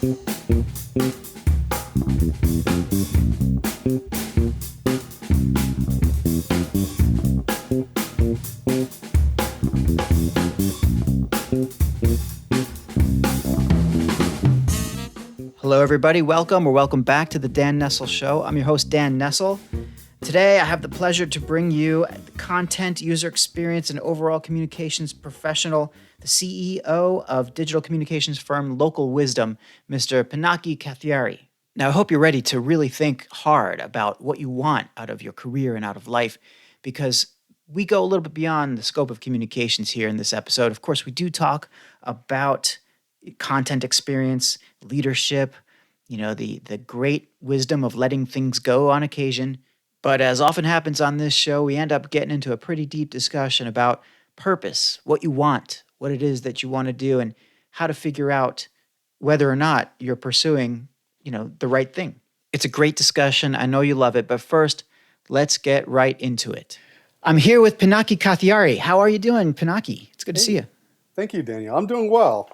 Hello, everybody. Welcome or welcome back to the Dan Nessel Show. I'm your host, Dan Nessel. Today, I have the pleasure to bring you the content, user experience, and overall communications professional, the CEO of digital communications firm Local Wisdom, Mr. Pinaki Kathiari. Now, I hope you're ready to really think hard about what you want out of your career and out of life, because we go a little bit beyond the scope of communications here in this episode. Of course, we do talk about content experience, leadership, the great wisdom of letting things go on occasion. But as often happens on this show, we end up getting into a pretty deep discussion about purpose, what you want, what it is that you want to do, and how to figure out whether or not you're pursuing, the right thing. It's a great discussion. I know you love it. But first, let's get right into it. I'm here with Pinaki Kathiari. How are you doing, Pinaki? It's good to see you. Thank you, Daniel. I'm doing well.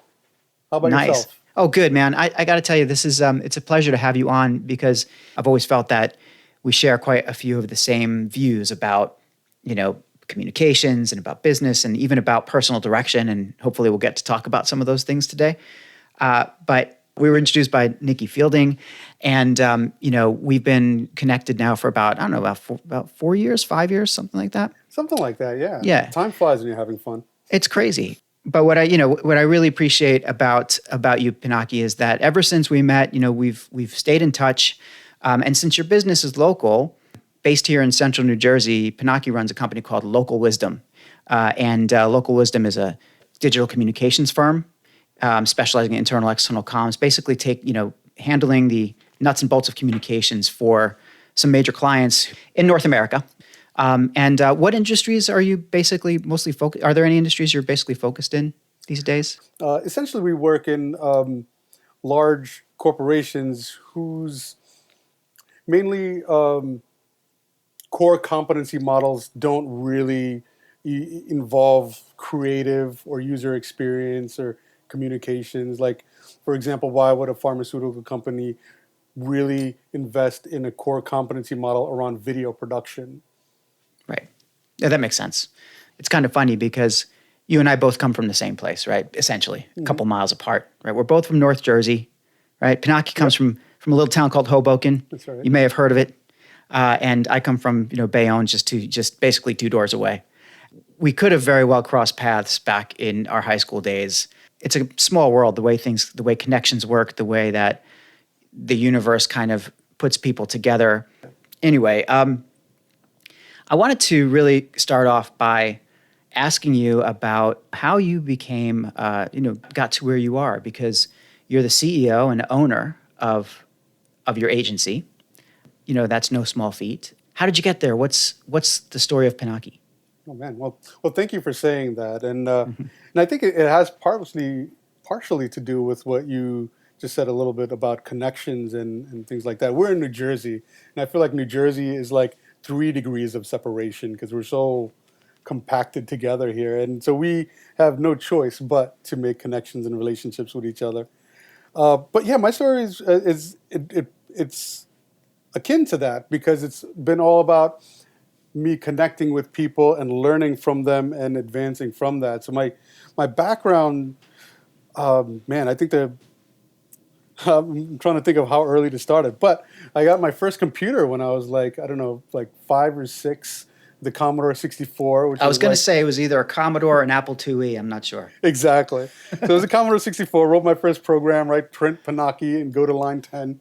How about Nice. yourself? Oh, good, man. I got to tell you, this is it's a pleasure to have you on, because I've always felt that we share quite a few of the same views about, communications and about business and even about personal direction. And hopefully we'll get to talk about some of those things today. But we were introduced by Nikki Fielding, and, we've been connected now for about 4 years, 5 years, something like that. Something like that, yeah. Yeah. Time flies when you're having fun. It's crazy. But what I really appreciate about you, Pinaki, is that ever since we met, we've stayed in touch. And since your business is local, based here in central New Jersey, Pinaki runs a company called Local Wisdom. And Local Wisdom is a digital communications firm specializing in internal, external comms, basically handling the nuts and bolts of communications for some major clients in North America. And what industries are you basically mostly focused? Are there any industries you're basically focused in these days? Essentially, we work in large corporations whose mainly core competency models don't really involve creative or user experience or communications. Like, for example, why would a pharmaceutical company really invest in a core competency model around video production? Right. Yeah, that makes sense. It's kind of funny because you and I both come from the same place, right? Essentially, a couple miles apart, right? We're both from North Jersey, right? Pinaki comes from a little town called Hoboken. That's right. You may have heard of it. And I come from, Bayonne, just basically 2 doors away. We could have very well crossed paths back in our high school days. It's a small world, the way connections work, the way that the universe kind of puts people together. Anyway, I wanted to really start off by asking you about how you became, got to where you are, because you're the CEO and owner of your agency. That's no small feat. How did you get there? What's the story of Pinaki? Oh man, well, thank you for saying that, and I think it has partially to do with what you just said a little bit about connections and things like that. We're in New Jersey, and I feel like New Jersey is like 3 degrees of separation because we're so compacted together here, and so we have no choice but to make connections and relationships with each other. But yeah, my story it's akin to that because it's been all about me connecting with people and learning from them and advancing from that. So my background, man, I think I'm trying to think of how early to start it, but I got my first computer when I was like 5 or 6, the Commodore 64. Which I was going to say it was either a Commodore or an Apple IIe. I'm not sure. Exactly. So it was a Commodore 64. Wrote my first program, right? Print Pinaki and go to line 10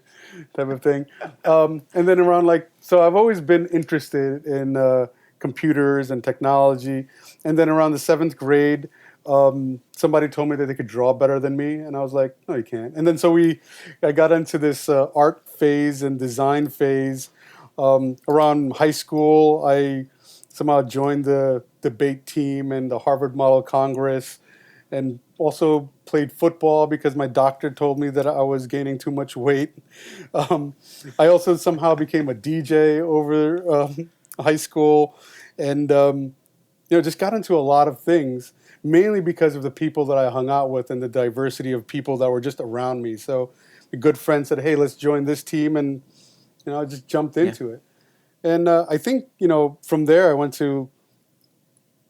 type of thing. And then so I've always been interested in computers and technology. And then around the 7th grade, somebody told me that they could draw better than me, and I was like, no, you can't. And then I got into this art phase and design phase. Around high school, I somehow joined the debate team and the Harvard Model Congress, and also played football because my doctor told me that I was gaining too much weight. I also somehow became a DJ over high school, and just got into a lot of things, mainly because of the people that I hung out with and the diversity of people that were just around me. So a good friend said, "Hey, let's join this team," and I just jumped Yeah. into it. And I think from there I went to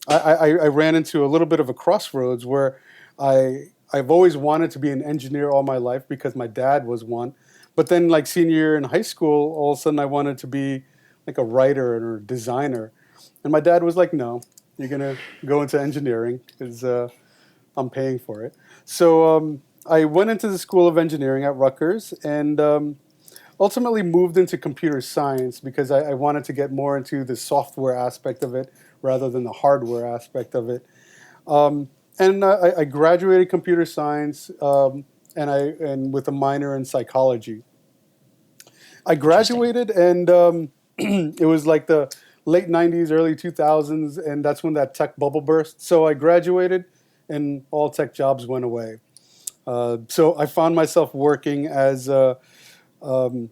I ran into a little bit of a crossroads where I've always wanted to be an engineer all my life because my dad was one. But then like senior year in high school, all of a sudden I wanted to be like a writer or a designer. And my dad was like, "No, you're going to go into engineering because I'm paying for it." So I went into the School of Engineering at Rutgers and ultimately moved into computer science because I wanted to get more into the software aspect of it rather than the hardware aspect of it. And I graduated computer science and with a minor in psychology. I Interesting. graduated and it was like the late 90s, early 2000s, and that's when that tech bubble burst. So I graduated and all tech jobs went away. So I found myself working as an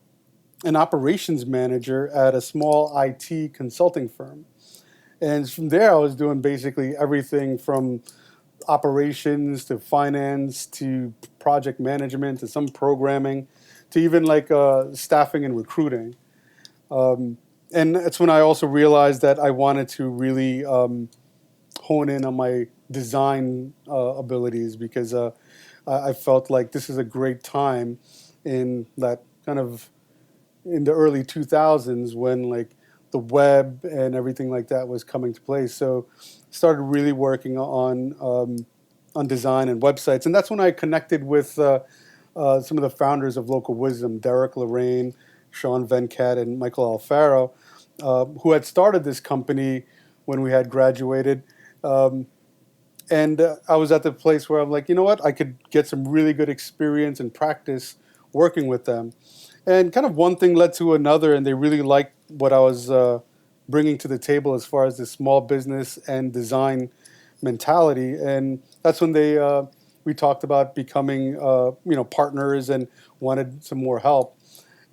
operations manager at a small IT consulting firm. And from there, I was doing basically everything from operations to finance to project management to some programming to even like staffing and recruiting. And that's when I also realized that I wanted to really hone in on my design abilities because I felt like this is a great time in that kind of in the early 2000s when like the web and everything like that was coming to place. So started really working on design and websites, and that's when I connected with some of the founders of Local Wisdom, Derek Lorraine, Sean Venkat, and Michael Alfaro, who had started this company when we had graduated. And I was at the place where I'm like, you know what, I could get some really good experience and practice working with them. And kind of one thing led to another, and they really liked what I was bringing to the table as far as the small business and design mentality. And that's when we talked about becoming partners and wanted some more help.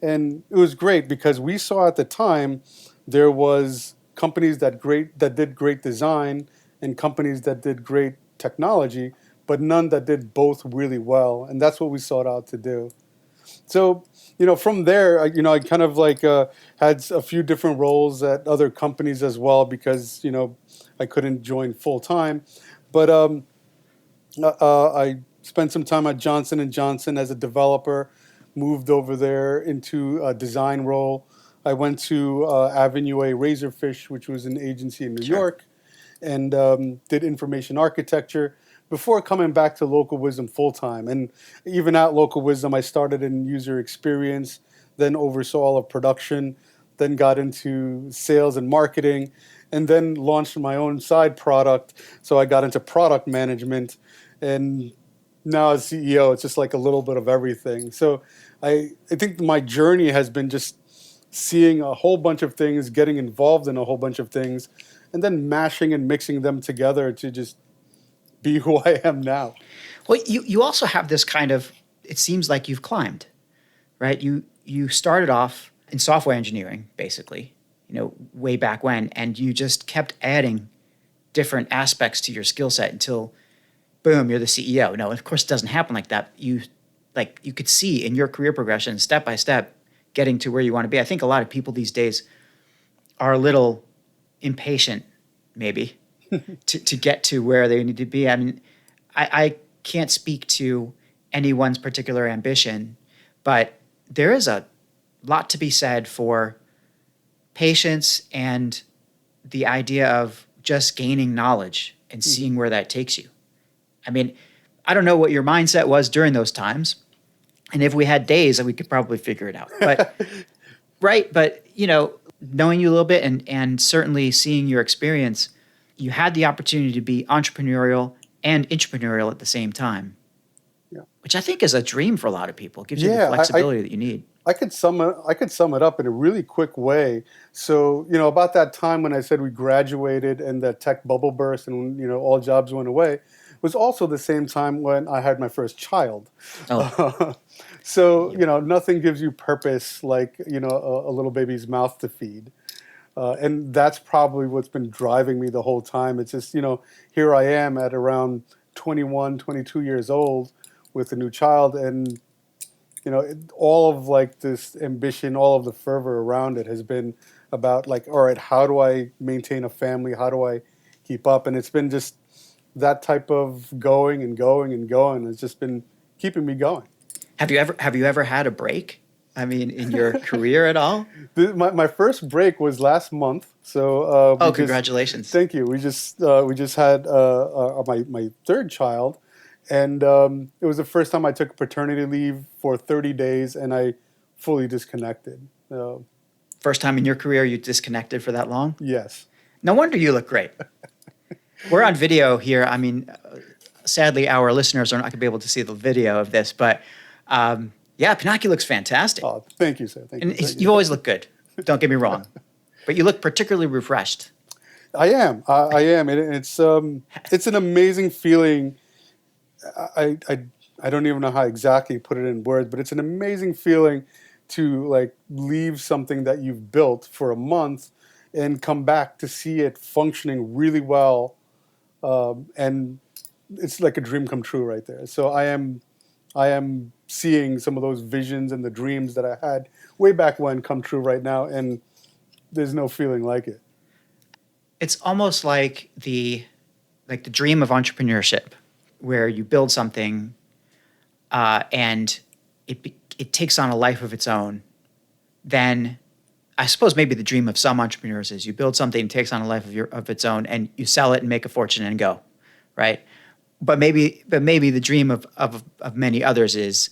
And it was great because we saw at the time there was companies that did great design and companies that did great technology, but none that did both really well. And that's what we sought out to do. So, from there, I kind of like had a few different roles at other companies as well because, I couldn't join full time. But I spent some time at Johnson and Johnson as a developer, moved over there into a design role. I went to Avenue A Razorfish, which was an agency in New Sure. York, and did information architecture before coming back to Local Wisdom full time. And even at Local Wisdom, I started in user experience, then oversaw all of production, then got into sales and marketing, and then launched my own side product. So I got into product management, and now as CEO, it's just like a little bit of everything. So I think my journey has been just seeing a whole bunch of things, getting involved in a whole bunch of things, and then mashing and mixing them together to just be who I am now. Well, you also have this kind of, it seems like you've climbed, right? You started off in software engineering, basically, way back when, and you just kept adding different aspects to your skill set until, boom, you're the CEO. No, of course, it doesn't happen like that. You could see in your career progression, step by step, getting to where you want to be. I think a lot of people these days are a little impatient, maybe, to get to where they need to be. I mean, I can't speak to anyone's particular ambition, but there is a lot to be said for patience and the idea of just gaining knowledge and seeing where that takes you. I mean, I don't know what your mindset was during those times, and if we had days, we could probably figure it out. But right, but knowing you a little bit and certainly seeing your experience, you had the opportunity to be entrepreneurial and intrapreneurial at the same time, Yeah, which I think is a dream for a lot of people. It gives you the yeah. flexibility that you need. I could sum it up in a really quick way. So about that time when I said we graduated and the tech bubble burst and all jobs went away, was also the same time when I had my first child. Oh, So yep. nothing gives you purpose like a little baby's mouth to feed. And that's probably what's been driving me the whole time. It's just, here I am at around 21, 22 years old with a new child, and all of like this ambition, all of the fervor around it has been about like, all right, how do I maintain a family? How do I keep up? And it's been just that type of going and going and going. It's just been keeping me going. Have you ever had a break? I mean, in your career at all? My first break was last month. So Oh, congratulations. thank you. We just had my third child, and it was the first time I took paternity leave for 30 days, and I fully disconnected. First time in your career you disconnected for that long? Yes. No wonder you look great. We're on video here. I mean, sadly, our listeners are not going to be able to see the video of this, but yeah, Pinaki looks fantastic. Oh, thank you, sir. Thank you. And you always look good. Don't get me wrong, but you look particularly refreshed. I am. I am. It's an amazing feeling. I don't even know how exactly to put it in words, but it's an amazing feeling to like leave something that you've built for a month and come back to see it functioning really well, and it's like a dream come true right there. So I am seeing some of those visions and the dreams that I had way back when come true right now, and there's no feeling like it. It's almost like the dream of entrepreneurship, where you build something, and it takes on a life of its own. Then, I suppose maybe the dream of some entrepreneurs is you build something, it takes on a life of its own, and you sell it and make a fortune and go, right? But maybe the dream of many others is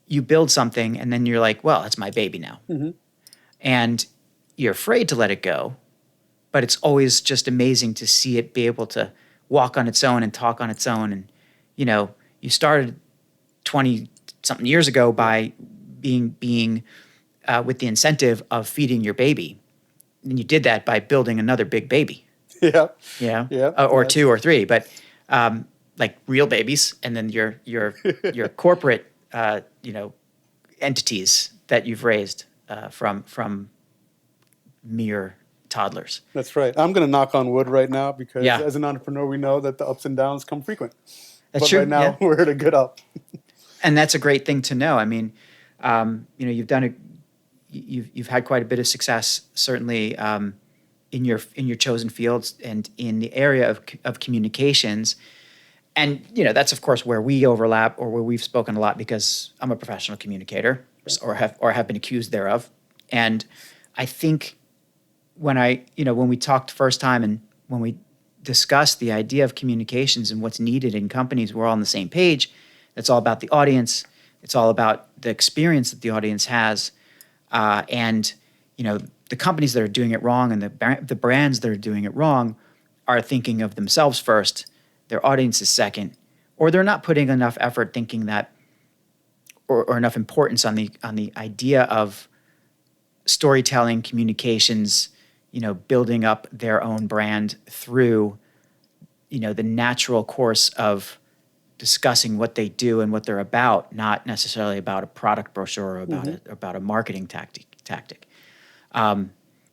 you build something and then you're like, well, it's my baby now. Mm-hmm. And you're afraid to let it go, but it's always just amazing to see it be able to walk on its own and talk on its own. And, you started 20-something years ago by being with the incentive of feeding your baby. And you did that by building another big baby. Yeah. Yeah. Or two or three. But like real babies, and then your corporate entities that you've raised from mere toddlers. That's right. I'm going to knock on wood right now because Yeah. as an entrepreneur, we know that the ups and downs come frequent. That's but true. right now, Yeah. we're at a good up. And that's a great thing to know. I mean, you've had quite a bit of success, certainly in your chosen fields and in the area of communications. And that's of course where we overlap, or where we've spoken a lot, because I'm a professional communicator, or have been accused thereof. And I think when we talked first time, and when we discussed the idea of communications and what's needed in companies, we're all on the same page. It's all about the audience. It's all about the experience that the audience has. And the companies that are doing it wrong, and the brands that are doing it wrong, are thinking of themselves first, their audience is second, or they're not putting enough effort thinking that, or enough importance on the idea of storytelling, communications, building up their own brand through, the natural course of discussing what they do and what they're about, not necessarily about a product brochure or about a marketing tactic.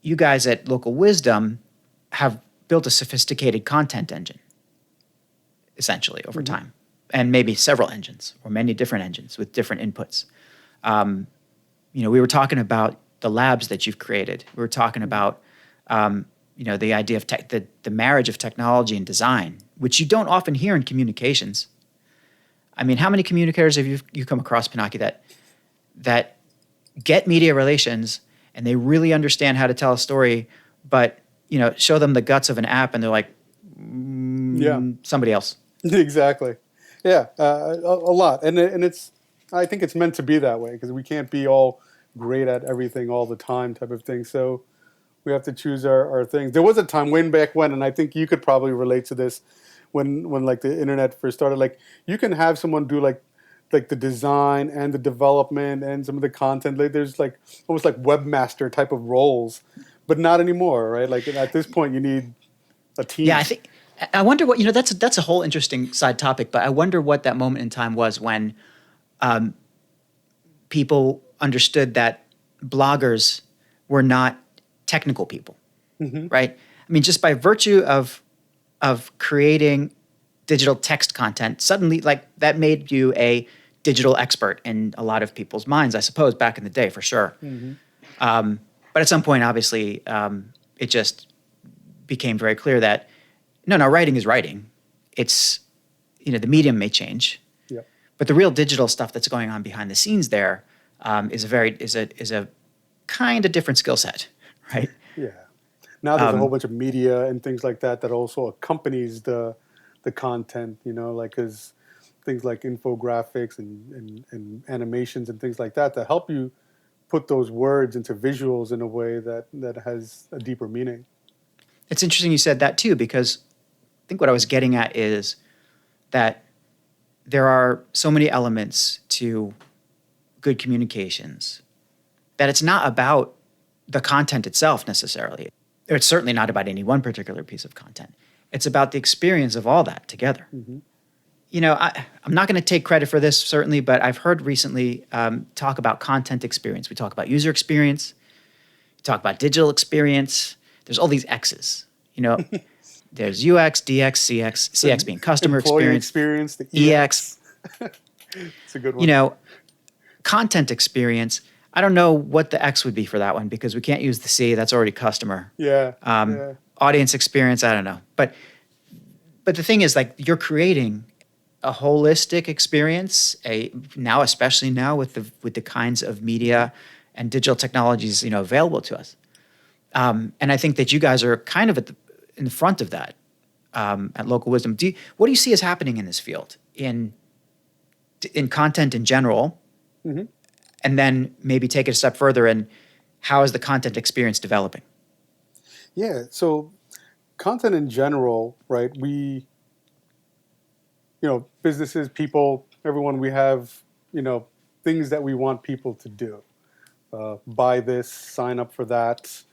You guys at Local Wisdom have built a sophisticated content engine, essentially, over time, and maybe several engines, or many different engines with different inputs. We were talking about the labs that you've created. We were talking about the idea of the marriage of technology and design, which you don't often hear in communications. I mean, how many communicators have you come across, Pinaki, that get media relations and they really understand how to tell a story, but show them the guts of an app and they're like, somebody else. Exactly. Yeah, a lot, and I think it's meant to be that way, because we can't be all great at everything all the time, type of thing. So we have to choose our things. There was a time way back when, and I think you could probably relate to this, when like the internet first started. Like, you can have someone do like the design and the development and some of the content. Like, there's like almost like webmaster type of roles, but not anymore, right? Like, at this point, you need a team. Yeah, I wonder what, that's a whole interesting side topic, but I wonder what that moment in time was when people understood that bloggers were not technical people, right? I mean, just by virtue of creating digital text content, suddenly, like, that made you a digital expert in a lot of people's minds, I suppose, back in the day, for sure. But at some point, obviously, it just became very clear that no, writing is writing. It's, the medium may change, Yep. but the real digital stuff that's going on behind the scenes there is a kind of different skill set, right? Yeah. Now there's a whole bunch of media and things like that also accompanies the content, like as things like infographics and animations and things like that help you put those words into visuals in a way that has a deeper meaning. It's interesting you said that too, because I think what I was getting at is that there are so many elements to good communications that it's not about the content itself necessarily. It's certainly not about any one particular piece of content. It's about the experience of all that together. Mm-hmm. I'm not going to take credit for this, certainly, but I've heard recently talk about content experience. We talk about user experience. We talk about digital experience. There's all these X's. There's UX, DX, CX, CX being customer Employee experience, the EX. It's a good one. Content experience. I don't know what the X would be for that one because we can't use the C. That's already customer. Yeah. Audience experience. I don't know. But the thing is, like, you're creating a holistic experience. Especially now with the kinds of media and digital technologies available to us. And I think that you guys are kind of in the front of that at Local Wisdom. What do you see as happening in this field in content in general? Mm-hmm. And then maybe take it a step further, and how is the content experience developing? Yeah, so content in general, right? We, businesses, people, everyone, we have, things that we want people to do. Buy this, sign up for that,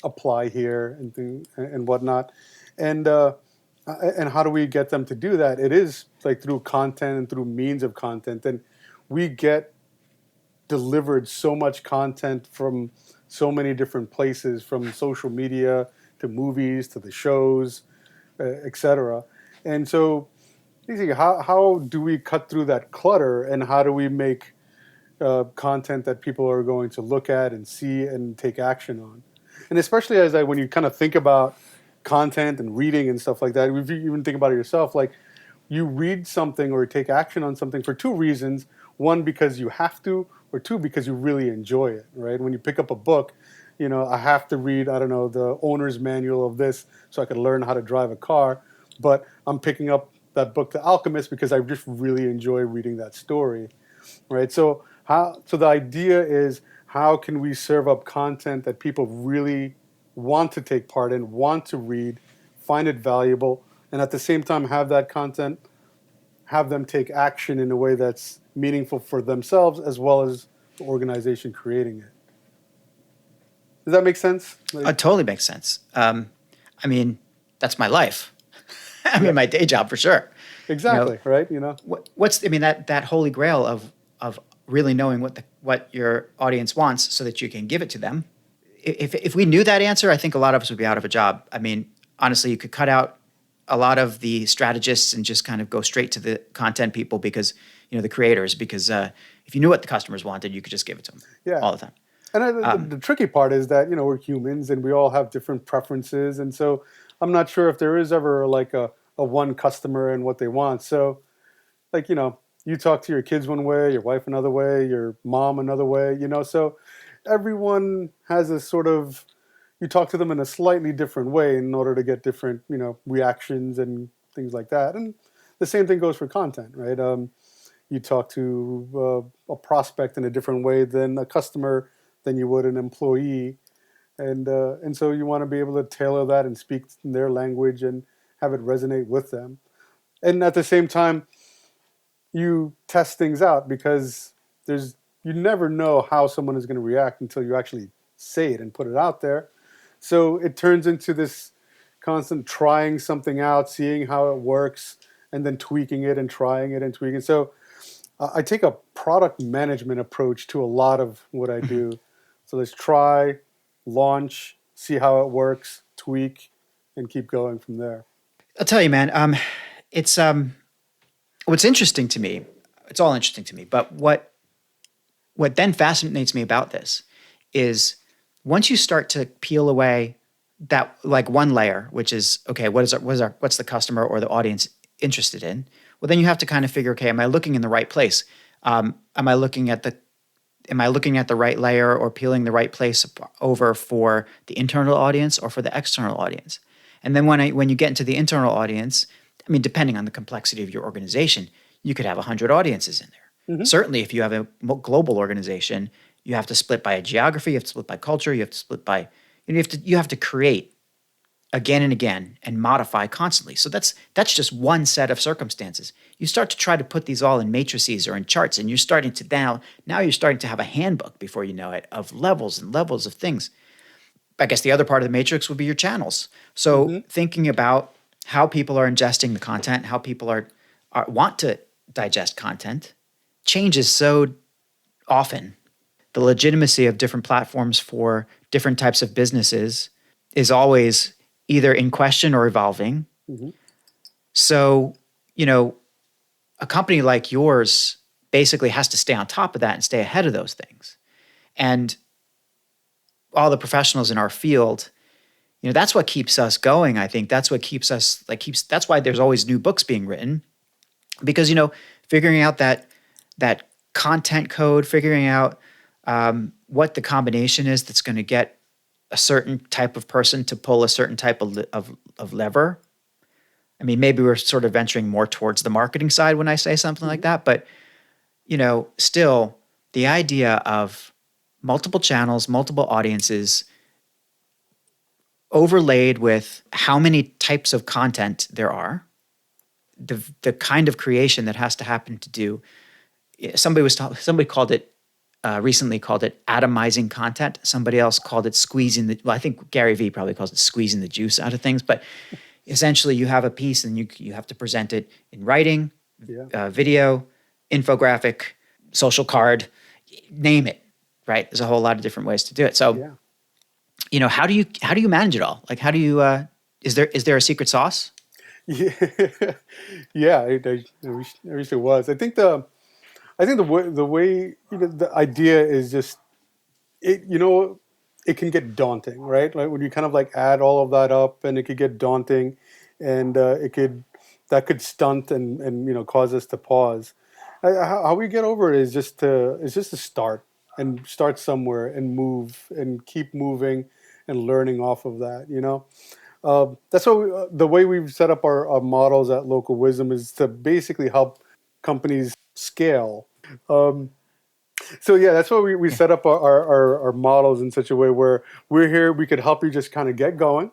apply here and whatnot. And how do we get them to do that? It is like through content and through means of content. And we get delivered so much content from so many different places, from social media to movies to the shows, etc. And so, basically, how do we cut through that clutter, and how do we make content that people are going to look at and see and take action on? And especially when you kind of think about content and reading and stuff like that, if you even think about it yourself, like you read something or take action on something for two reasons. One, because you have to, or two, because you really enjoy it, right? When you pick up a book, I have to read, I don't know, the owner's manual of this so I can learn how to drive a car. But I'm picking up that book, The Alchemist, because I just really enjoy reading that story, right? So the idea is, how can we serve up content that people really want to take part in, want to read, find it valuable, and at the same time have that content, have them take action in a way that's meaningful for themselves as well as the organization creating it. Does that make sense? It totally makes sense. That's my life. My day job for sure. Exactly, right? What's that holy grail of really knowing what your audience wants so that you can give it to them. If we knew that answer, I think a lot of us would be out of a job. Honestly, you could cut out a lot of the strategists and just kind of go straight to the content people because, the creators, because if you knew what the customers wanted, you could just give it to them all the time. And the tricky part is that, we're humans and we all have different preferences. And so I'm not sure if there is ever like a one customer and what they want. So you talk to your kids one way, your wife another way, your mom another way, so everyone has a sort of, you talk to them in a slightly different way in order to get different, reactions and things like that. And the same thing goes for content, right? You talk to a prospect in a different way than a customer than you would an employee. And so you want to be able to tailor that and speak in their language and have it resonate with them. And at the same time, you test things out because you never know how someone is going to react until you actually say it and put it out there. So it turns into this constant trying something out, seeing how it works, and then tweaking it and trying it and tweaking. So I take a product management approach to a lot of what I do. So let's try, launch, see how it works, tweak, and keep going from there. I'll tell you, man, it's what's interesting to me. it's all interesting to me. But what then fascinates me about this is once you start to peel away that like one layer, which is okay, what's the customer or the audience interested in? Well, then you have to kind of figure, okay, am I looking in the right place? Am I looking at the right layer or peeling the right place over for the internal audience or for the external audience? And then when you get into the internal audience, I mean, depending on the complexity of your organization, you could have 100 audiences in there. Certainly, if you have a global organization, you have to split by a geography, you have to split by culture, you have to split by, you have to create again and again and modify constantly. So that's just one set of circumstances. You start to try to put these all in matrices or in charts, and you're starting to now you're starting to have a handbook before you know it of levels and levels of things. I guess the other part of the matrix would be your channels. So thinking about how people are ingesting the content, how people are want to digest content, changes so often. The legitimacy of different platforms for different types of businesses is always either in question or evolving. So, a company like yours basically has to stay on top of that and stay ahead of those things. And all the professionals in our field, that's what keeps us going. I think that's what keeps us that's why there's always new books being written, because, figuring out that content code, figuring out what the combination is that's going to get a certain type of person to pull a certain type of lever. I mean, maybe we're sort of venturing more towards the marketing side when I say something like that, but still the idea of multiple channels, multiple audiences, overlaid with how many types of content there are, the kind of creation that has to happen to do. Somebody called it recently called it atomizing content. Somebody else called it squeezing I think Gary Vee probably calls it squeezing the juice out of things. But essentially, you have a piece and you have to present it in writing, video, infographic, social card, name it. Right? There's a whole lot of different ways to do it. So, how do you manage it all? Like, how do you? Is there a secret sauce? Yeah, I wish there was. I think the way the idea is just it can get daunting, right? Like when you kind of like add all of that up, and it could get daunting, and that could stunt and cause us to pause. How we get over it is just to start somewhere and move and keep moving and learning off of that. That's what the way we've set up our models at Local Wisdom is to basically help companies scale. So yeah, that's why we set up our models in such a way where we're here. We could help you just kind of get going.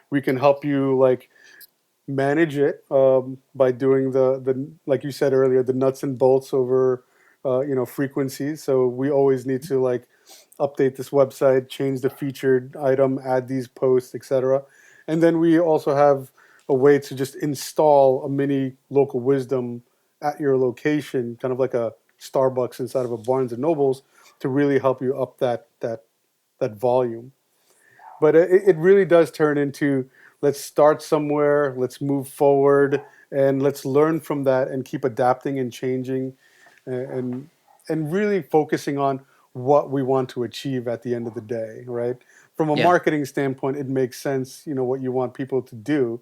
We can help you like manage it by doing the like you said earlier, the nuts and bolts over frequencies. So we always need to like update this website, change the featured item, add these posts, etc. And then we also have a way to just install a mini Local Wisdom at your location, kind of like a Starbucks inside of a Barnes and Nobles, to really help you up that volume. But it really does turn into, let's start somewhere, let's move forward, and let's learn from that and keep adapting and changing, and really focusing on what we want to achieve at the end of the day, right? From a marketing standpoint, it makes sense, what you want people to do.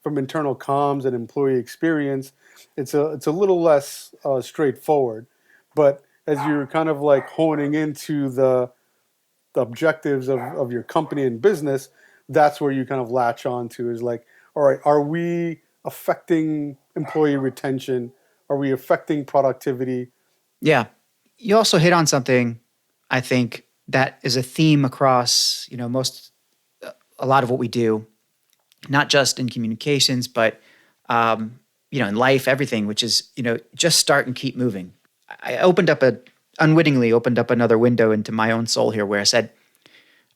From internal comms and employee experience, it's a little less straightforward. But as you're kind of like honing into the objectives of your company and business, that's where you kind of latch on to is like, all right, are we affecting employee retention? Are we affecting productivity? Yeah. You also hit on something, I think, that is a theme across, a lot of what we do, not just in communications, but, in life, everything, which is, just start and keep moving. I unwittingly opened up another window into my own soul here where I said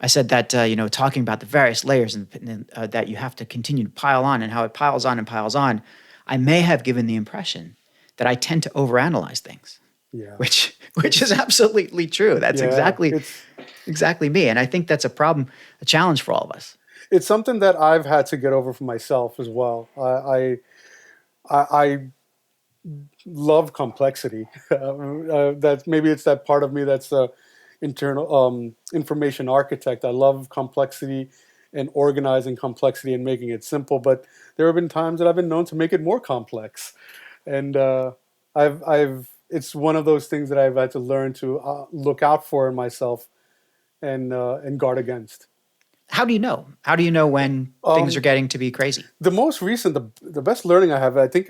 that, talking about the various layers and that you have to continue to pile on and how it piles on and piles on, I may have given the impression that I tend to overanalyze things. Yeah. Which is absolutely true. That's exactly me. And I think that's a problem, a challenge for all of us. It's something that I've had to get over for myself as well. I love complexity. That's maybe it's that part of me that's a internal information architect. I love complexity and organizing complexity and making it simple. But there have been times that I've been known to make it more complex, and I've it's one of those things that I've had to learn to look out for in myself and guard against. How do you know? How do you know when things are Um, getting to be crazy? the most recent, the best learning I have, I think.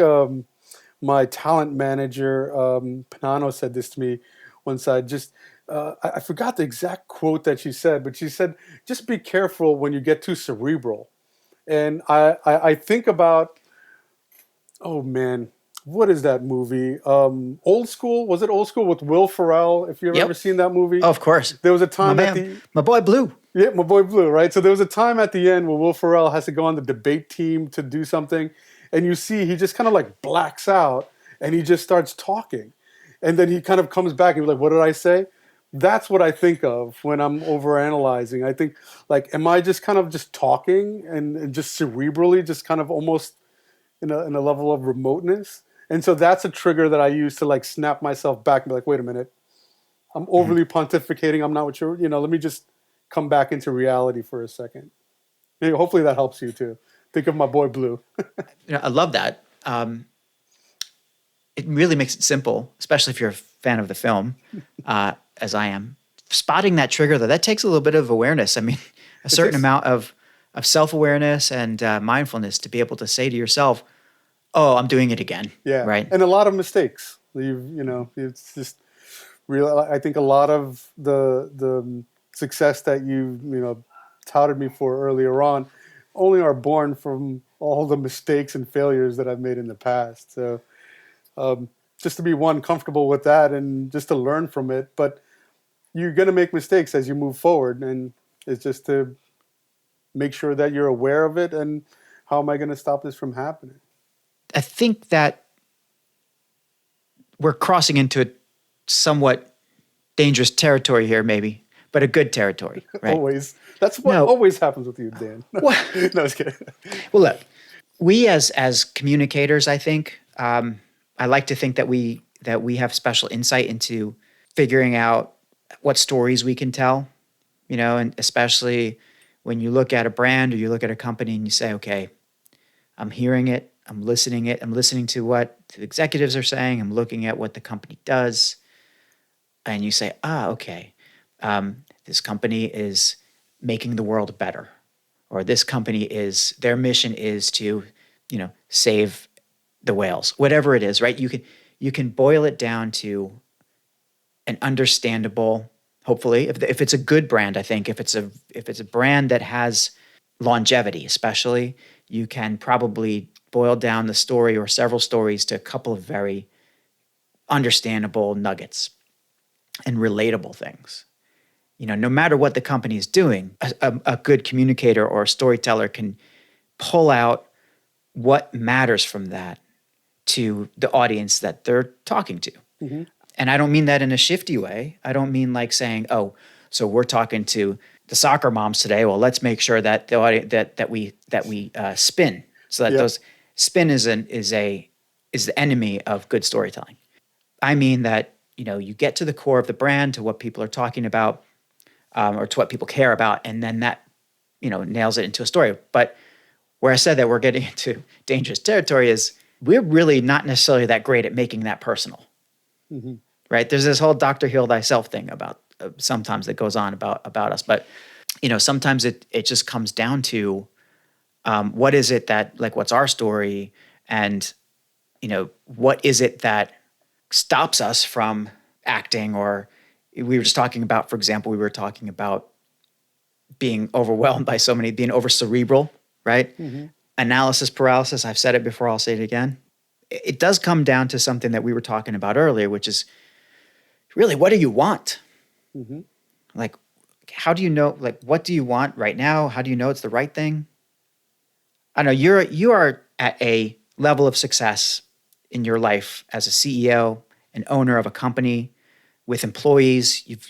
My talent manager, Panano, said this to me once. I forgot the exact quote that she said, but she said, just be careful when you get too cerebral. And I think about, oh man, what is that movie? Old School? Was it Old School with Will Ferrell? If you've ever Yep. seen that movie, Oh, of course. there was a My time at man, the my boy Blue. yeah, my boy Blue, right? So there was a time at the end where Will Ferrell has to go on the debate team to do something, and you see he just kind of like blacks out and he just starts talking. And then he kind of comes back and he's like, what did I say? That's what I think of when I'm overanalyzing. I think like, am I just kind of just talking and just cerebrally, just kind of almost in a level of remoteness? And so that's a trigger that I use to like snap myself back and be like, wait a minute, I'm Mhm. overly pontificating. I'm not what let me just come back into reality for a second. Maybe, hopefully that helps you too. Think of my boy Blue. I love that. It really makes it simple, especially if you're a fan of the film, as I am. Spotting that trigger, though, that takes a little bit of awareness. I mean, a It certain takes, amount of self awareness and mindfulness to be able to say to yourself, "Oh, I'm doing it again." yeah, Right? and a lot of mistakes. It's just real. I think a lot of the success that you touted me for earlier on only are born from all the mistakes and failures that I've made in the past. So just to be comfortable with that and just to learn from it, but you're going to make mistakes as you move forward, and it's just to make sure that you're aware of it and how am I going to stop this from happening. I think that we're crossing into a somewhat dangerous territory here, maybe, but a good territory, right? Always. That's what No, always happens with you, Dan. well, No, I was kidding. well, look, we as communicators, I think, I like to think that we have special insight into figuring out what stories we can tell, and especially when you look at a brand or you look at a company and you say, okay, I'm hearing it, I'm listening to what the executives are saying, I'm looking at what the company does, and you say, okay, this company is making the world better, or this company is their mission is to, save the whales, whatever it is, right? You can boil it down to an understandable, hopefully, if it's a good brand. I think if it's a brand that has longevity, especially, you can probably boil down the story or several stories to a couple of very understandable nuggets and relatable things. No matter what the company is doing, a good communicator or a storyteller can pull out what matters from that to the audience that they're talking to. Hmm. And I don't mean that in a shifty way. I don't mean like saying, "Oh, so we're talking to the soccer moms today. Well, let's make sure that the audience that we spin so that Yep. those spin is the enemy of good storytelling." I mean that you get to the core of the brand, to what people are talking about, or to what people care about, and then that nails it into a story. But where I said that we're getting into dangerous territory is we're really not necessarily that great at making that personal, Hmm. right? There's this whole Dr. Heal Thyself thing about sometimes that goes on about us, but sometimes it just comes down to what is it that, like, what's our story, and what is it that stops us from acting. Or we were just talking about, for example, we were talking about being overwhelmed by so many, being over cerebral, right? Hmm. Analysis paralysis. I've said it before, I'll say it again. It does come down to something that we were talking about earlier, which is really, what do you want? Hmm. Like, how do you know, like, what do you want right now? How do you know it's the right thing? I know you are at a level of success in your life as a CEO, an owner of a company with employees. You've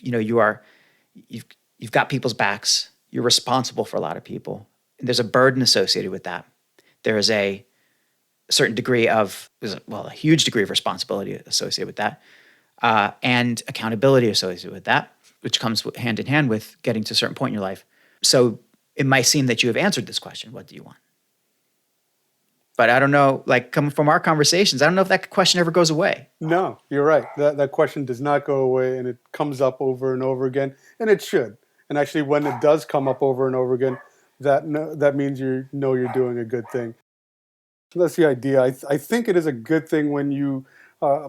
you've got people's backs. You're responsible for a lot of people. And there's a burden associated with that. There is a a certain degree of, well, a huge degree of responsibility associated with that, and accountability associated with that, which comes hand in hand with getting to a certain point in your life. So it might seem that you have answered this question, what do you want? But I don't know, like coming from our conversations, I don't know if that question ever goes away. No, you're right. That question does not go away, and it comes up over and over again, and it should. And actually, when it does come up over and over again, that means you're doing a good thing. That's the idea. I think it is a good thing when you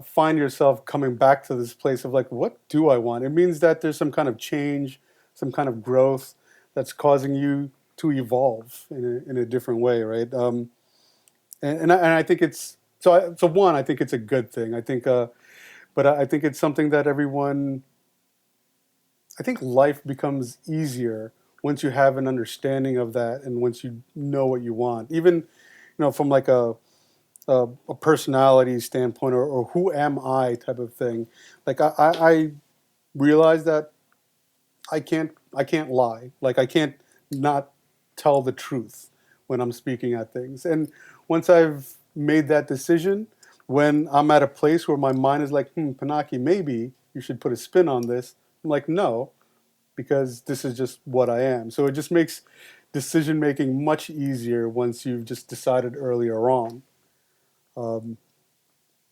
find yourself coming back to this place of like, what do I want? It means that there's some kind of change, some kind of growth that's causing you to evolve in a different way, right? And I think it's so one. I think it's a good thing. I think, but I think it's something that everyone. I think life becomes easier once you have an understanding of that, and once you know what you want. Even, from like a personality standpoint, or who am I type of thing. Like I realize that I can't lie. Like I can't not tell the truth when I'm speaking at things. And once I've made that decision, when I'm at a place where my mind is like, Pinaki, maybe you should put a spin on this. I'm like, no, because this is just what I am. So it just makes decision making much easier once you've just decided earlier on. Does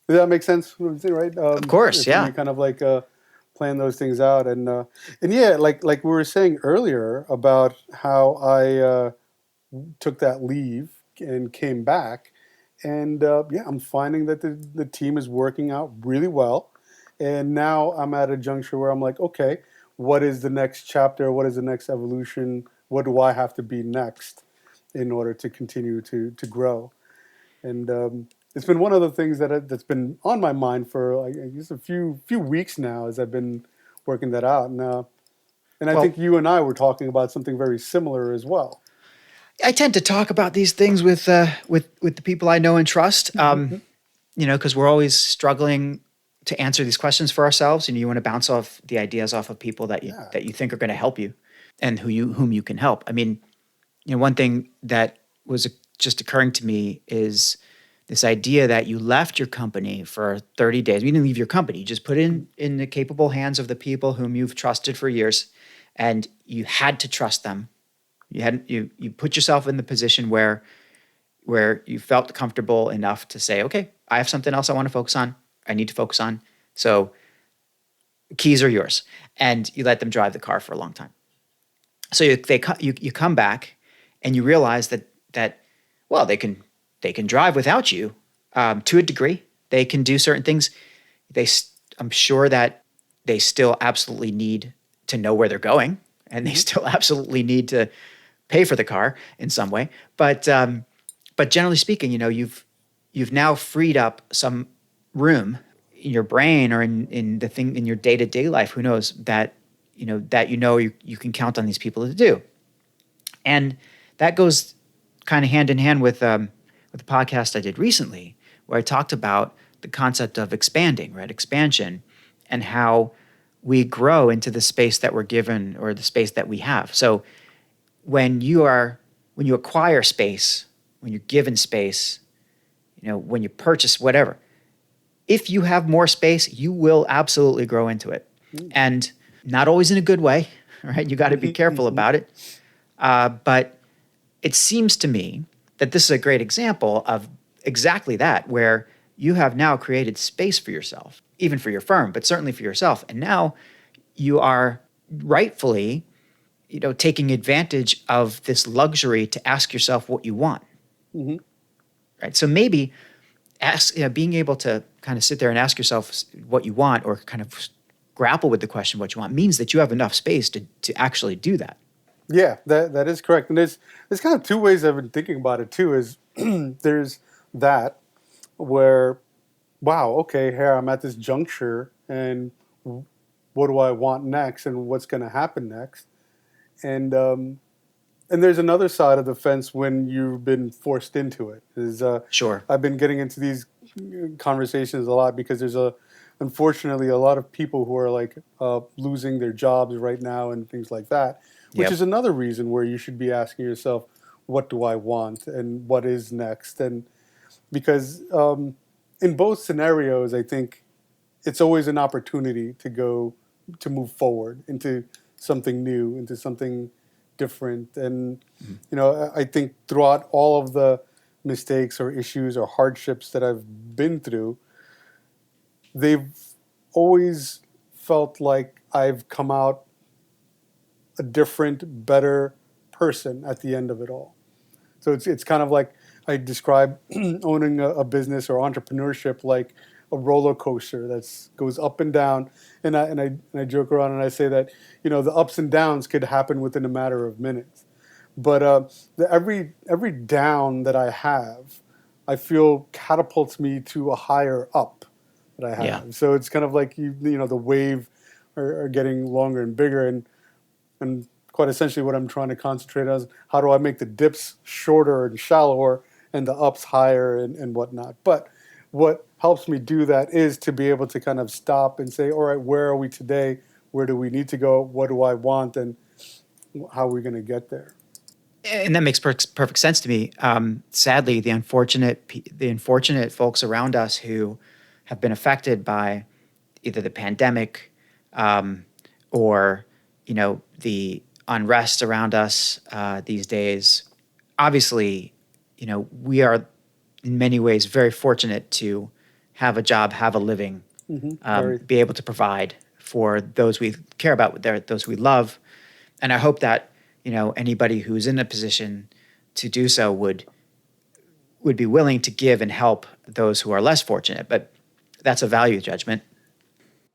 that make sense? Right? Of course, yeah. You kind of like plan those things out, and yeah, like we were saying earlier about how I took that leave and came back, and yeah, I'm finding that the team is working out really well, and now I'm at a juncture where I'm like, okay, what is the next chapter? What is the next evolution? What do I have to be next in order to continue to grow? And it's been one of the things that's been on my mind for like just a few weeks now as I've been working that out. And I think you and I were talking about something very similar as well. I tend to talk about these things with the people I know and trust, because we're always struggling to answer these questions for ourselves, and you want to bounce off the ideas off of people that you think are going to help you, and whom you can help. I mean, one thing that was just occurring to me is this idea that you left your company for 30 days. You didn't leave your company. You just put it in the capable hands of the people whom you've trusted for years, and you had to trust them. You put yourself in the position where you felt comfortable enough to say, okay, I have something else I want to focus on. I need to focus on. So keys are yours. And you let them drive the car for a long time. So you come back and you realize that well, they can drive without you to a degree. They can do certain things. I'm sure that they still absolutely need to know where they're going, and they still absolutely need to pay for the car in some way. But generally speaking, you've now freed up some room in your brain or in the thing in your day-to-day life. Who knows that you can count on these people to do, and that goes kind of hand in hand with the podcast I did recently, where I talked about the concept of expanding, right? Expansion, and how we grow into the space that we're given or the space that we have. So when you acquire space, when you're given space, when you purchase whatever, if you have more space, you will absolutely grow into it. And not always in a good way, right? You got to be careful about it. But it seems to me that this is a great example of exactly that, where you have now created space for yourself, even for your firm, but certainly for yourself. And now you are rightfully, taking advantage of this luxury to ask yourself what you want. Mm-hmm. Right? So maybe being able to kind of sit there and ask yourself what you want, or kind of grapple with the question what you want, means that you have enough space to actually do that. Yeah, that is correct. And there's kind of two ways I've been thinking about it too. Is there's that where, wow, okay, here I'm at this juncture, and what do I want next, and what's going to happen next, and there's another side of the fence when you've been forced into it. Sure. I've been getting into these conversations a lot because there's unfortunately a lot of people who are like losing their jobs right now and things like that. Which is another reason where you should be asking yourself, what do I want and what is next? And because in both scenarios, I think it's always an opportunity to move forward into something new, into something different. And, I think throughout all of the mistakes or issues or hardships that I've been through, they've always felt like I've come out a different, better person at the end of it all. So it's kind of like I describe owning a business or entrepreneurship like a roller coaster that goes up and down. And I joke around and I say that the ups and downs could happen within a matter of minutes. But every down that I have, I feel catapults me to a higher up that I have. Yeah. So it's kind of like the wave are getting longer and bigger, and quite essentially what I'm trying to concentrate on is how do I make the dips shorter and shallower and the ups higher and whatnot. But what helps me do that is to be able to kind of stop and say, all right, where are we today? Where do we need to go? What do I want? And how are we going to get there? And that makes perfect sense to me. Sadly, the unfortunate folks around us who have been affected by either the pandemic or the unrest around us these days. Obviously, we are in many ways very fortunate to have a job, have a living, be able to provide for those we care about, those we love. And I hope that anybody who's in a position to do so would be willing to give and help those who are less fortunate. But that's a value judgment.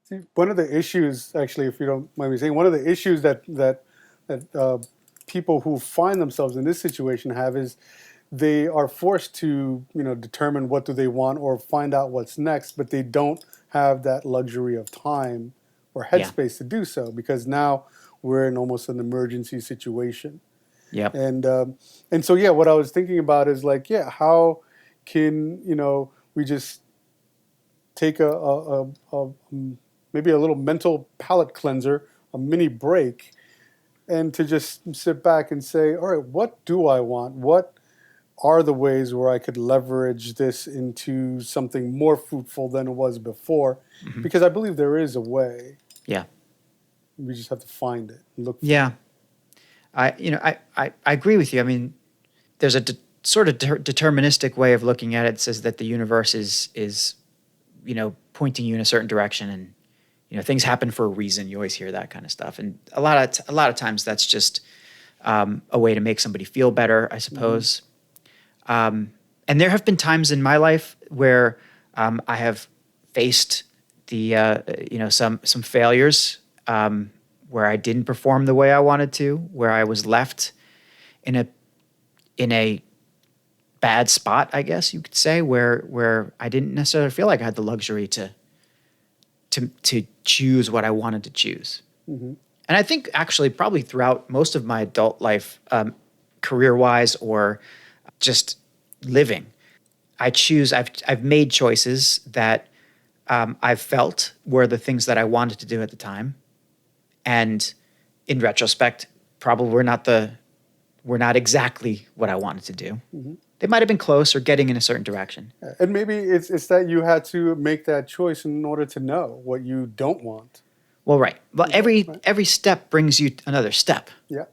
See, one of the issues, actually, if you don't mind me saying, one of the issues that people who find themselves in this situation have is they are forced to determine what do they want or find out what's next, but they don't have that luxury of time or headspace to do so, because now we're in almost an emergency situation. Yep. And so what I was thinking about is like, how can we just take a maybe a little mental palate cleanser, a mini break, and to just sit back and say, all right, what do I want? What are the ways where I could leverage this into something more fruitful than it was before? Mm-hmm. Because I believe there is a way. Yeah. We just have to find it and look for it. I agree with you. I mean, there's a sort of deterministic way of looking at it. It says that the universe is pointing you in a certain direction, and things happen for a reason. You always hear that kind of stuff, and a lot of times that's just a way to make somebody feel better, I suppose. Mm-hmm. And there have been times in my life where I have faced some failures. Where I didn't perform the way I wanted to, where I was left in a bad spot, I guess you could say, where I didn't necessarily feel like I had the luxury to choose what I wanted to choose. Mm-hmm. And I think actually probably throughout most of my adult life, career-wise or just living, I've made choices that I've felt were the things that I wanted to do at the time. And in retrospect, probably were not exactly what I wanted to do. Mm-hmm. They might have been close or getting in a certain direction. And maybe it's that you had to make that choice in order to know what you don't want. Well, right. Well, every step brings you another step. Yeah.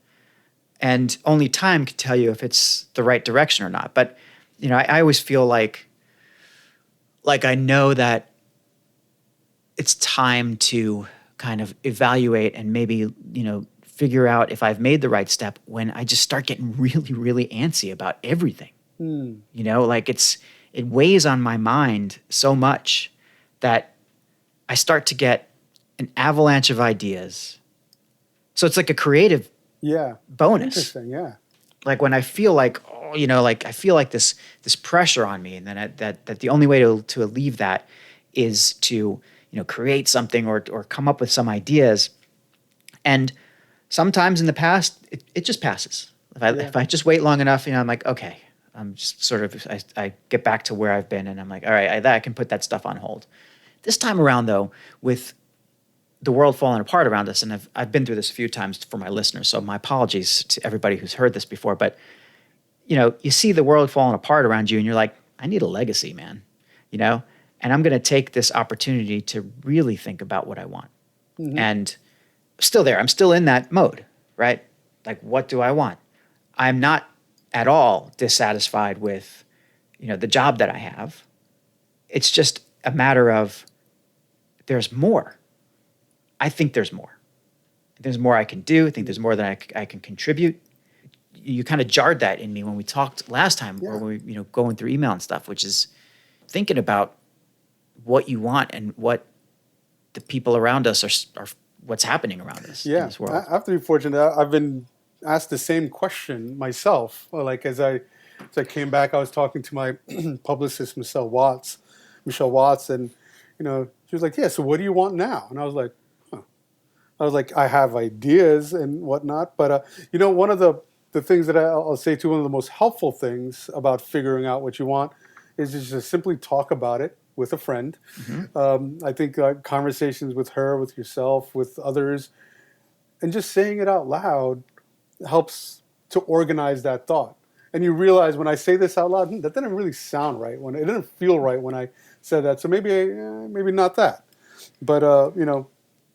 And only time can tell you if it's the right direction or not. But I always feel like I know that it's time to kind of evaluate and maybe, figure out if I've made the right step when I just start getting really, really antsy about everything. It weighs on my mind so much that I start to get an avalanche of ideas. So it's like a creative bonus. Interesting, yeah. Like when I feel like, I feel like this pressure on me, and then that the only way to alleviate that is to create something or come up with some ideas. And sometimes in the past, it just passes. If I just wait long enough, I'm like, okay, I'm just sort of, I get back to where I've been, and I'm like, all right, I can put that stuff on hold. This time around, though, with the world falling apart around us, and I've been through this a few times for my listeners, so my apologies to everybody who's heard this before, but you see the world falling apart around you, and you're like, I need a legacy, man, you know? And I'm going to take this opportunity to really think about what I want. And still there, I'm still in that mode, right? Like, what do I want? I'm not at all dissatisfied with, the job that I have. It's just a matter of there's more. I think there's more. There's more I can do. I think there's more that I can contribute. You kind of jarred that in me when we talked last time, or when we, going through email and stuff, which is thinking about what you want and what the people around us are what's happening around us in this world. I have to be fortunate. I've been asked the same question myself. Like as I came back, I was talking to my publicist, Michelle Watts, and she was like, "Yeah, so what do you want now?" And I was like, I have ideas and whatnot, but one of the things that I'll say too, one of the most helpful things about figuring out what you want is just to simply talk about it with a friend. I think conversations with her, with yourself, with others, and just saying it out loud helps to organize that thought. And you realize when I say this out loud, that didn't really sound right. It didn't feel right when I said that. So maybe not that. But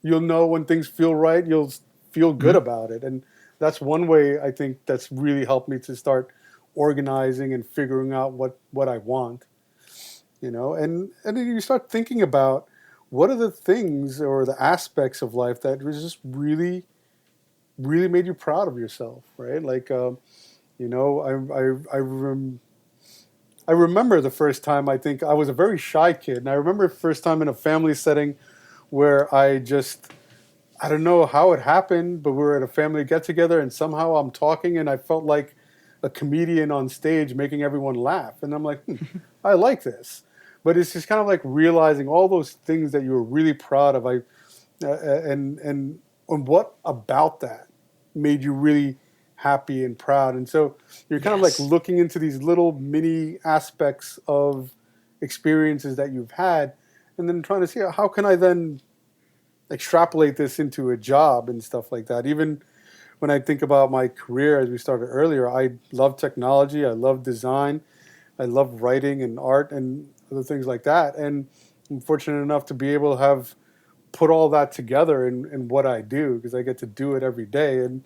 you'll know when things feel right. You'll feel good about it. And that's one way I think that's really helped me to start organizing and figuring out what I want. And then you start thinking about what are the things or the aspects of life that was just really, really made you proud of yourself, right? Like, I remember the first time. I think I was a very shy kid, and I remember the first time in a family setting where I don't know how it happened, but we were at a family get-together, and somehow I'm talking, and I felt like a comedian on stage making everyone laugh. And I'm like, I like this. But it's just kind of like realizing all those things that you were really proud of. And what about that made you really happy and proud? And so you're kind of like looking into these little mini aspects of experiences that you've had, and then trying to see how can I then extrapolate this into a job and stuff like that. Even when I think about my career, as we started earlier, I love technology, I love design, I love writing and art and other things like that. And I'm fortunate enough to be able to have put all that together in what I do, because I get to do it every day. And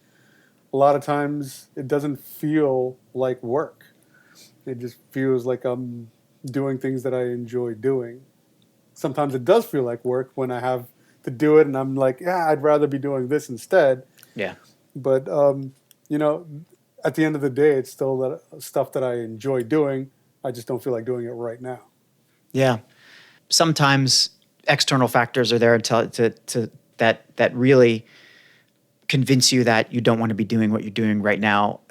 a lot of times it doesn't feel like work. It just feels like I'm doing things that I enjoy doing. Sometimes it does feel like work when I have to do it, and I'm like, I'd rather be doing this instead. Yeah. But, at the end of the day, it's still that stuff that I enjoy doing. I just don't feel like doing it right now. Yeah. Sometimes external factors are there that really convince you that you don't want to be doing what you're doing right now.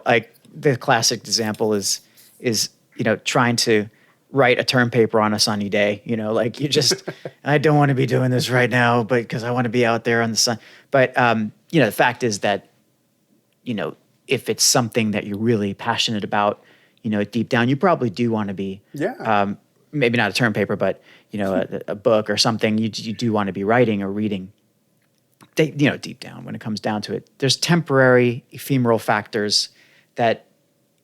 Like the classic example is trying to write a term paper on a sunny day. Like you just, I don't want to be doing this right now, but because I want to be out there on the sun. But the fact is that if it's something that you're really passionate about, deep down, you probably do want to be. Yeah. Maybe not a term paper, but a book or something. You do want to be writing or reading. Deep down, when it comes down to it, there's temporary, ephemeral factors that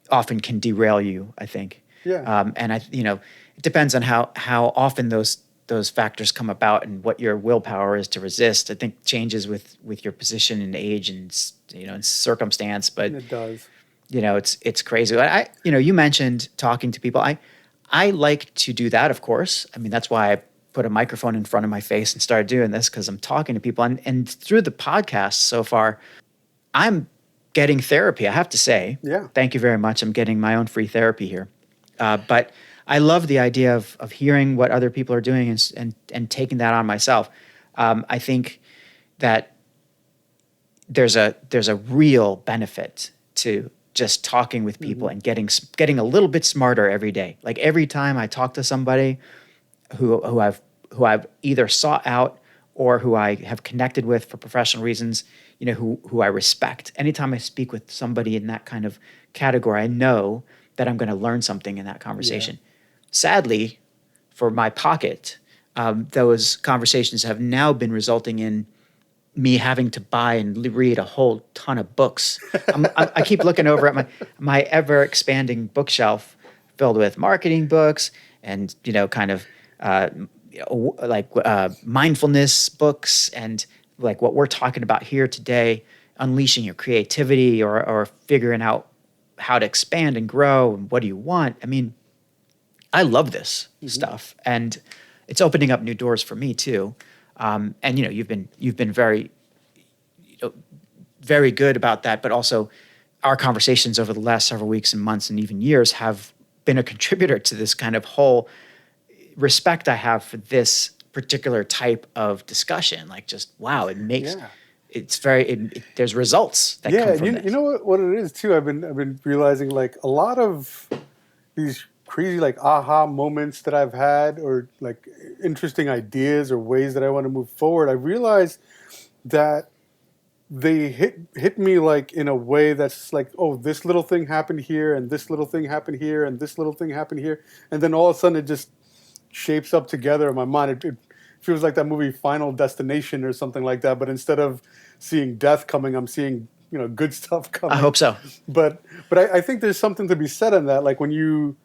often can derail you, I think. Yeah. And it depends on how often those factors come about and what your willpower is to resist. I think changes with your position and age and and circumstance. But it does. It's crazy. You mentioned talking to people. I like to do that, of course. I mean, that's why I put a microphone in front of my face and started doing this, because I'm talking to people. And through the podcast so far, I'm getting therapy, I have to say. Yeah. Thank you very much. I'm getting my own free therapy here. But I love the idea of hearing what other people are doing and taking that on myself. I think that there's a real benefit to just talking with people and getting a little bit smarter every day. Like every time I talk to somebody who I've either sought out or who I have connected with for professional reasons, who I respect. Anytime I speak with somebody in that kind of category, I know that I'm going to learn something in that conversation. Yeah. Sadly, for my pocket, those conversations have now been resulting in me having to buy and read a whole ton of books. I keep looking over at my ever expanding bookshelf filled with marketing books and, kind of mindfulness books and like what we're talking about here today, unleashing your creativity or figuring out how to expand and grow and what do you want. I mean, I love this stuff, and it's opening up new doors for me too. And you've been very, very good about that, but also our conversations over the last several weeks and months and even years have been a contributor to this kind of whole respect I have for this particular type of discussion. Like, just wow, it makes it's very. There's results that come from this. You know what it is too. I've been realizing like a lot of these crazy like aha moments that I've had, or like interesting ideas or ways that I want to move forward. I realized that they hit me like in a way that's like, oh, this little thing happened here, and this little thing happened here, and this little thing happened here, and then all of a sudden it just shapes up together in my mind. It feels like that movie Final Destination or something like that, but instead of seeing death coming, I'm seeing good stuff coming. I hope so. But I think there's something to be said on that. Like when you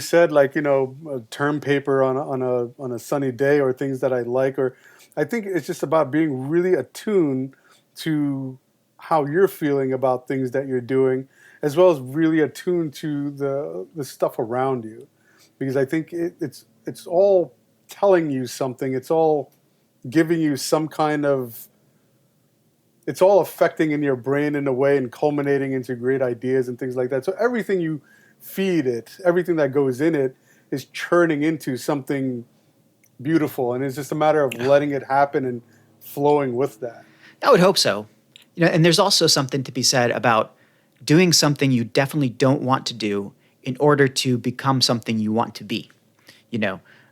said like a term paper on a sunny day, or things that I like, or I think it's just about being really attuned to how you're feeling about things that you're doing, as well as really attuned to the stuff around you, because I think it's all telling you something. It's all giving you some kind of. It's all affecting in your brain in a way and culminating into great ideas and things like that. So everything you feed it, everything that goes in it, is churning into something beautiful, and it's just a matter of letting it happen and flowing with that. I would hope so. And there's also something to be said about doing something you definitely don't want to do in order to become something you want to be,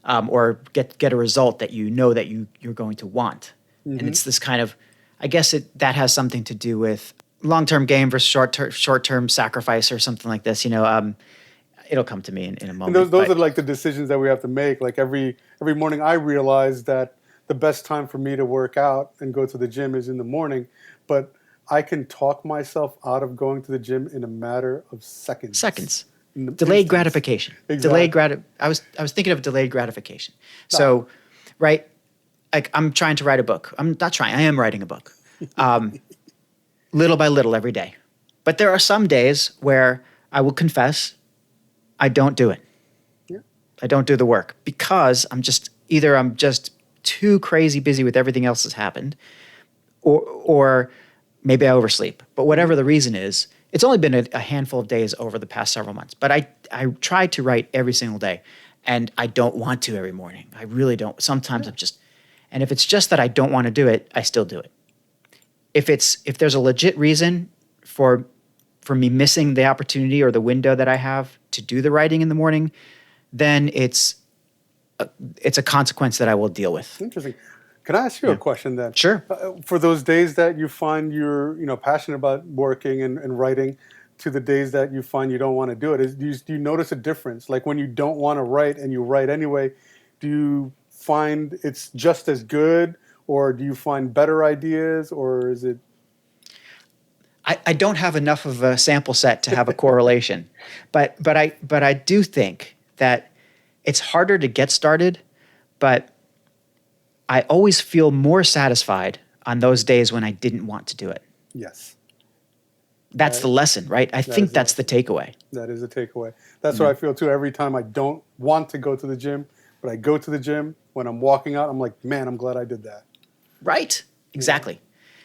or get a result that that you're going to want. Mm-hmm. And it's this kind of, I guess that has something to do with long-term gain versus short-term sacrifice or something like this. It'll come to me in a moment. And those are like the decisions that we have to make. Like every morning I realize that the best time for me to work out and go to the gym is in the morning, but I can talk myself out of going to the gym in a matter of seconds. Delayed gratification. Exactly. I was thinking of delayed gratification. So, right, like I'm trying to write a book. I'm not trying. I am writing a book, little by little every day. But there are some days where I will confess I don't do it. Yeah. I don't do the work because I'm just too crazy busy with everything else that's happened, or maybe I oversleep. But whatever the reason is, it's only been a handful of days over the past several months. But I try to write every single day, and I don't want to every morning. I really don't. Sometimes and if it's just that I don't want to do it, I still do it. If there's a legit reason for me missing the opportunity or the window that I have to do the writing in the morning, then it's a consequence that I will deal with. Interesting. Can I ask you a question then? Sure. For those days that you find you're passionate about working and writing, to the days that you find you don't want to do it, do you notice a difference? Like when you don't want to write and you write anyway, do you find it's just as good, or do you find better ideas, or is it? I don't have enough of a sample set to have a correlation, but I do think that it's harder to get started, but I always feel more satisfied on those days when I didn't want to do it. Yes. That's the lesson, right? I think that's the takeaway. That is the takeaway. That's what I feel too. Every time I don't want to go to the gym, but I go to the gym, when I'm walking out, I'm like, man, I'm glad I did that. Right. Exactly. Yeah.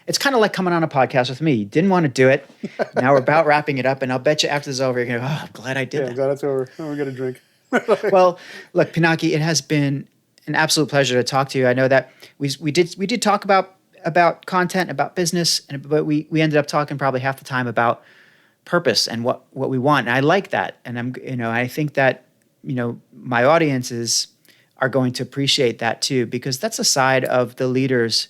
It's kind of like coming on a podcast with me. You didn't want to do it. Now we're about wrapping it up, and I'll bet you after this is over, you're going to go, oh, I'm glad I did that. I'm glad it's over. We're going to drink. Well, look, Pinaki, it has been an absolute pleasure to talk to you. I know that we did talk about content, about business, but we ended up talking probably half the time about purpose and what we want. And I like that. And I think that, my audiences are going to appreciate that too, because that's a side of the leaders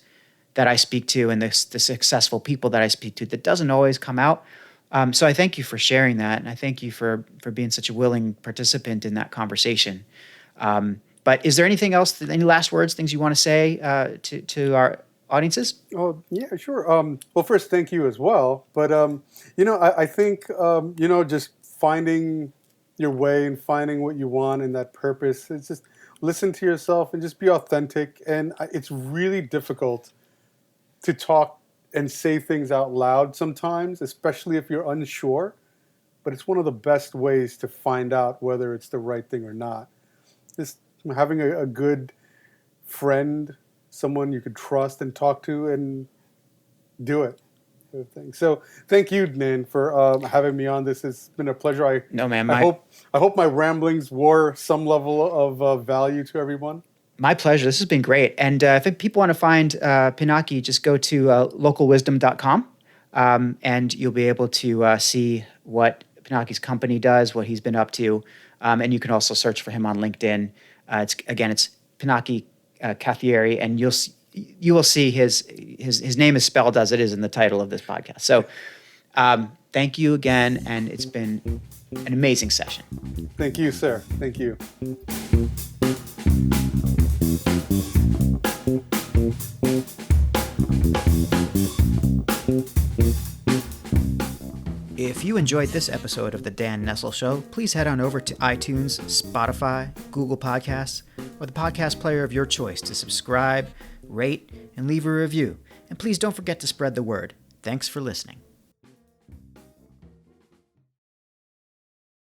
that I speak to and the successful people that I speak to that doesn't always come out. So I thank you for sharing that. And I thank you for being such a willing participant in that conversation. But is there anything else, any last words, things you want to say to our audiences? Oh, yeah, sure. Well, first, thank you as well. But, I think, just finding your way and finding what you want and that purpose. It's just listen to yourself and just be authentic. And it's really difficult to talk and say things out loud sometimes, especially if you're unsure. But it's one of the best ways to find out whether it's the right thing or not. Just having a good friend, someone you could trust and talk to, and do it. So thank you, Nan, for having me on. This has been a pleasure. No, man. I hope my ramblings were some level of value to everyone. My pleasure. This has been great. And if people want to find Pinaki, just go to localwisdom.com, and you'll be able to see what Pinaki's company does, what he's been up to. And you can also search for him on LinkedIn. It's Pinaki Kathiari, and you will see his name is spelled as it is in the title of this podcast. So thank you again, and it's been an amazing session. Thank you, sir. Thank you. If you enjoyed this episode of The Dan Nessel Show, please head on over to iTunes, Spotify, Google Podcasts, or the podcast player of your choice to subscribe, rate, and leave a review. And please don't forget to spread the word. Thanks for listening.